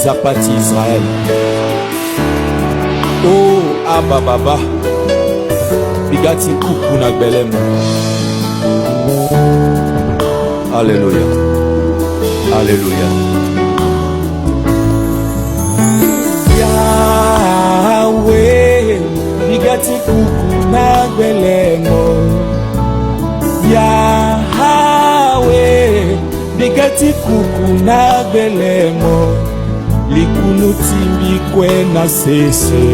Zapati Israël. Oh Abba Baba Bigati kuku na belemo. Alléluia. Alléluia. Yahweh Bigati kuku na belemo. Yahweh Bigati kuku na belemo. Likunu timbi kwe na sese.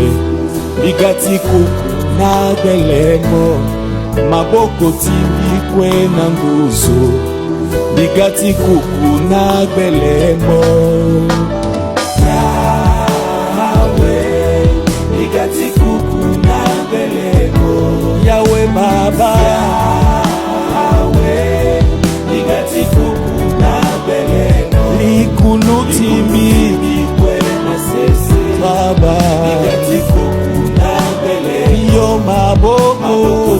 Bigati kuku na belemo. Maboko timbi kwe na nguzo. Bigati kuku na belemo. Yahweh Bigati kuku na belemo. Yahweh Baba Yahweh Bigati kuku na belemo. Likunu timbi Baba Bigati kuku na belemo. Yo maboko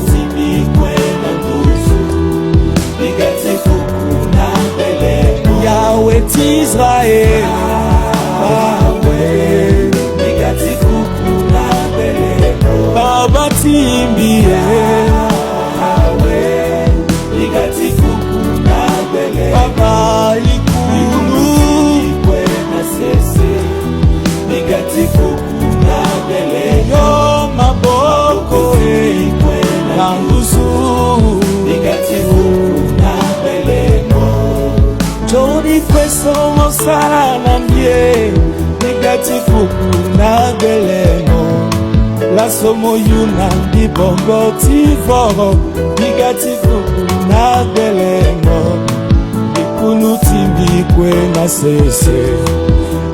timbi kwe na nguzo. Bigati kuku na belemo. Yahweh Israel Yahweh Bigati kuku na belemo. Baba timbi Yahweh Bigati kuku na belemo. Baba likunu kwe na sese. Bigati kuku na belemo. Yo maboko na nguzo. Bigati kuku na belemo. Jodi kweso mosala na mbie. Bigati kuku na belemo. La somo yuna di bongo tivoro. Bigati kuku na belemo. Likunu timbi kwe na sese.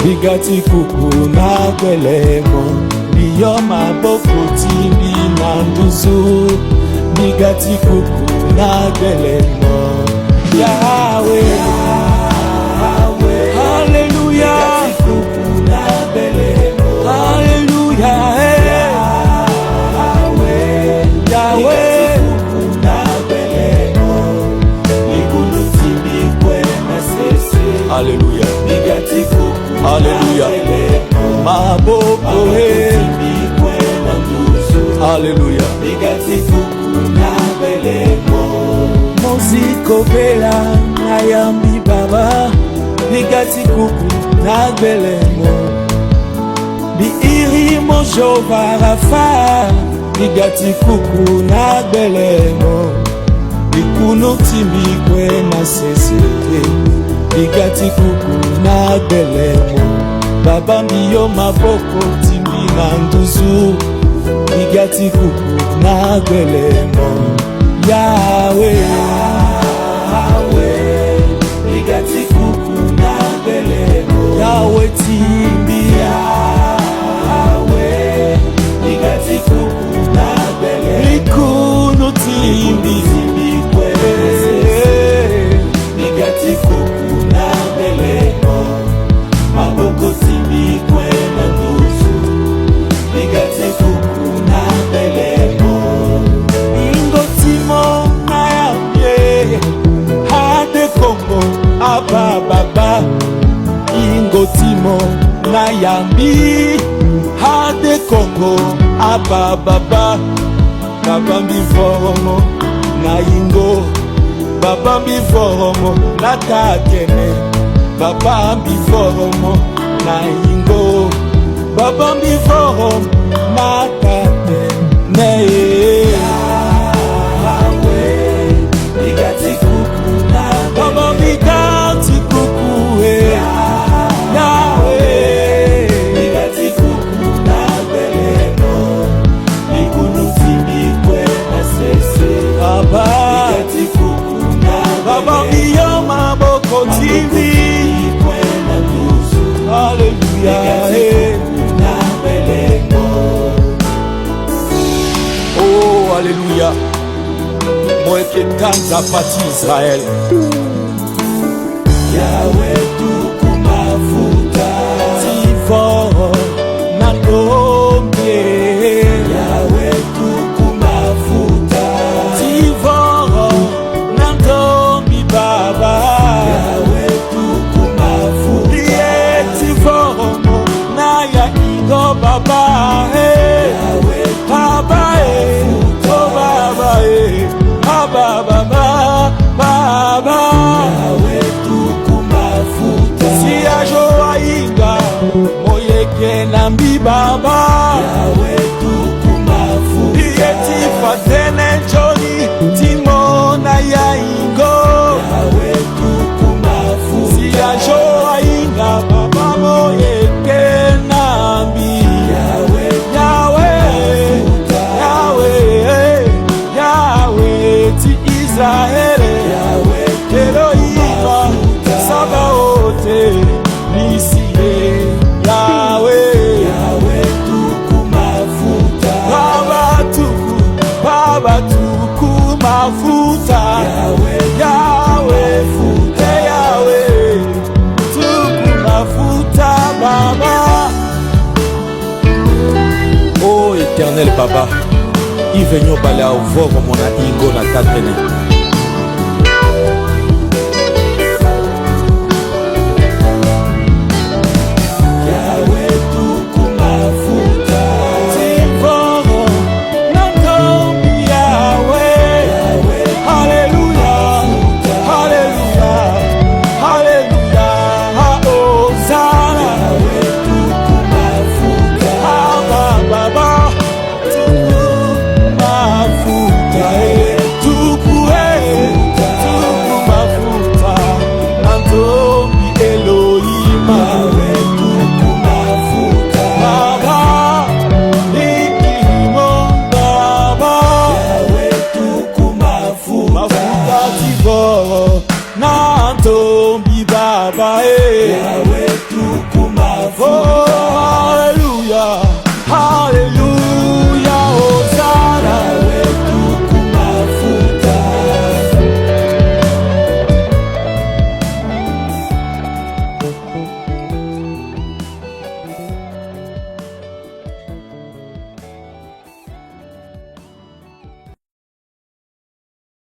Bigati kuku na belemo. Biyo maboko timbi na nduzu. Bigati kuku na belemo. Yahweh Yahweh Hallelujah. Bigati kuku na belemo. Hallelujah. Yahweh Yahweh kuku na belemo. Likunu timbi kwe na sese. Hallelujah. Bigati kuku. Hallelujah. Maboko timbi kwe na nguzo. Hallelujah. Bigati kuku na belemo. Moziko bela ayambi Baba. Bigati kuku na belemo. Biiri Mojova Rafa. Bigati kuku na belemo. Likunu timbi kwe na sese. Bigati kuku na belemo. Baba mbiyo maboko timbi na nduzu. Bigati kuku na belemo. Yahweh Yahweh Bigati kuku na belemo. Yahweh timbi Yahweh Bigati kuku na belemo. Likunu timbi kwe Bigati kuku na belemo. Maboko timbi kwe na nguzo. Bigati kuku na belemo. Ingo timo na yambye. Hade kongo Abba Baba. Ingo timo na yambi. Hade kongo Abba Baba. Baba mbivoromo na ingo. Baba mbivoromo na takene. Baba mbivoromo na ingo. Baba mbivoromo na takene. Yahweh Bigati kuku na belemo. Baba Bigati kuku Yahweh Bigati kuku na belemo. Likunu timbi kwe na sese. Baba Bigati kuku na belemo. Baba biyo maboko timbi kwe na nguzo. Hallelujah. Bigati kuku na belemo. Oh Alléluia. Mweke tanza pati Israel. Yahweh tuku mafuta. Tivoro na ndombe. Yahweh tuku mafuta. Tivoro na ndombi Baba. Yahweh tuku mafuta. Tivoro Oh Baba, Yahweh, Baba, oh Baba, Baba, Baba, Baba, Yahweh tuku mafuta. Siya joainga moyeke nambi Baba, Yahweh tuku mafuta. Ieti fatene joni timona ya ingo, Yahweh tuku mafuta. Siya joainga Baba moyeke nambi, Yahweh, Yahweh, Yahweh, Yahweh ti Israel, Yahweh Elohim Sabaote Nisiye, Yahweh, Yahweh tuku mafuta. Baba tuku mafuta, Yahweh, Yahweh, Yahweh tuku mafuta Baba. Oh éternel Baba, il venyo bale au vovo mona ingo na tatene. Yahweh tuku mafuta. Timvoro nantombi Yahweh. Hallelujah, hallelujah, hallelujah, Hosanna. Yahweh tuku mafuta. Baba tuku mafuta, tuku mafuta. Nantombi Elohim, Yahweh tuku mafuta. Baba ikimondo Baba, Yahweh tuku mafuta. Mafuta tivoro nantombi